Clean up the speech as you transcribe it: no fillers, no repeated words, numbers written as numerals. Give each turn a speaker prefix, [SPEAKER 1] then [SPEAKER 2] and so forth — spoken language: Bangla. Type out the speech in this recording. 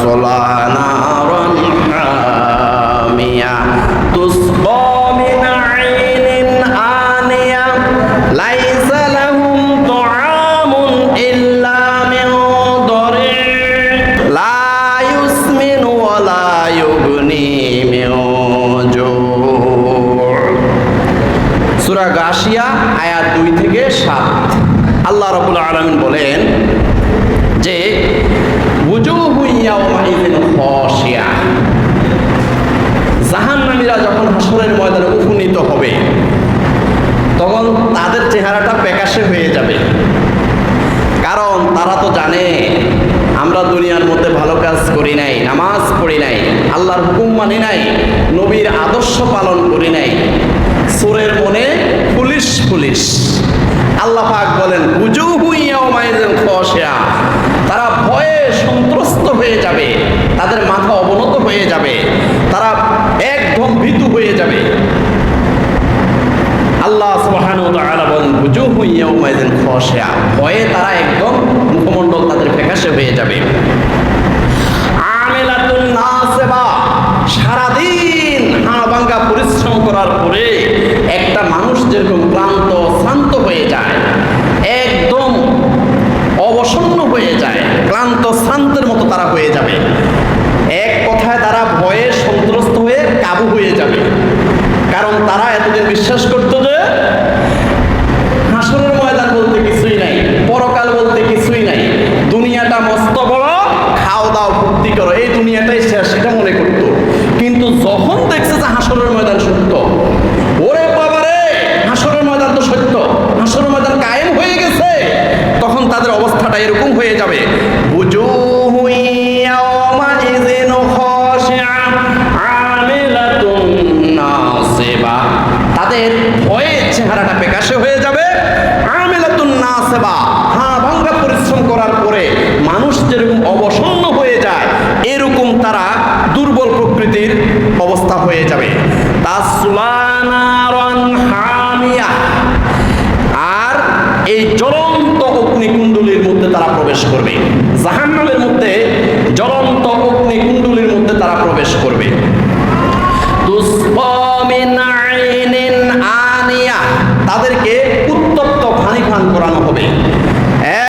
[SPEAKER 1] তাসলা নারান হামিয়া তুসকা মিন আইনিন আনিয়া লাইসা লাহুম তুআমুন ইল্লা মিন দরি লা ইউসমিনু ওয়া লা ইউগনি মিন জু। সূরা গাশিয়া আয়াত 2 থেকে 7। আল্লাহ রাব্বুল আলামিন বলেন যে ওয়াজুহু ইয়াওমাইযিন খাশিয়া, জাহান্নামীরা যখন হাসরের ময়দানে উপনীত হবে তখন তাদের চেহারাটা প্রকাশ্যে হয়ে যাবে। কারণ তারা তো জানে আমরা দুনিয়ার মধ্যে ভালো কাজ করি নাই, নামাজ পড়ি নাই, আল্লাহর হুকুম মানি নাই, নবীর আদর্শ পালন করি নাই। চোরের মনে পুলিশ পুলিশ। আল্লাহ পাক বলেন ওয়াজুহু ইয়াওমাইযিন খাশিয়া, তারা ভয়ে সন্ত্রস্ত হয়ে যাবে, তাদের মাথা অবনত হয়ে যাবে, তারা একদম ভীতু হয়ে যাবে। আল্লাহ সুবহানাহু ওয়া তাআলা বলেন ওয়াজুহু ইয়াওমাইযিন খাশিয়া, ভয়ে তারা একদম মুখমণ্ডল তাদের ফ্যাকাশে হয়ে যাবে। আমিলাতুন নাসিবা, সারাদিন হাড় ভাঙা পরিশ্রম করার পরে একটা মানুষ যেরকম ক্লান্ত শ্রান্ত হয়ে যায়, একদম অবসন্ন হয়ে যায়, ক্লান্ত শ্রান্তের মতো তারা হয়ে যাবে। এক কথায় তারা ভয়ে সন্ত্রস্ত হয়ে কাবু হয়ে যাবে। কারণ তারা এতদিন বিশ্বাস করতো যে হাসরের ময়দান বলতে কিছুই নাই, পরকাল বলতে কিছুই নাই, দুনিয়াটা মস্ত বড়, খাও দাও ভর্তি করো, এই দুনিয়াটাই শেষ, এটা মনে করতো। কিন্তু যখন দেখছে যে হাসরের ময়দান সত্য, ওরে বাবারে হাসরের ময়দান তো সত্য, হাসরের ময়দান কায়েম হয়ে গেছে, তখন তাদের অবস্থাটা এরকম হয়ে যাবে। ওয়াজুহু ইয়াওমাইযিন খাশিয়া আমিলাতুন নাসিবা, তাদের ভয়ে চেহারাটা প্রকাশে হয়ে যাবে। আমিলাতুন নাসিবা, হাড় ভাঙা পরিশ্রম করার পরে মানুষ যেরকম অবসন্ন হয়ে যায়, এরকম তারা দুর্বল প্রকৃতির অবস্থা হয়ে যাবে। তাসলা নারান হামিয়া, আর এই জ্বলন্ত অগ্নিকুণ্ডলীর মধ্যে তারা প্রবেশ করবে। জাহান্নাম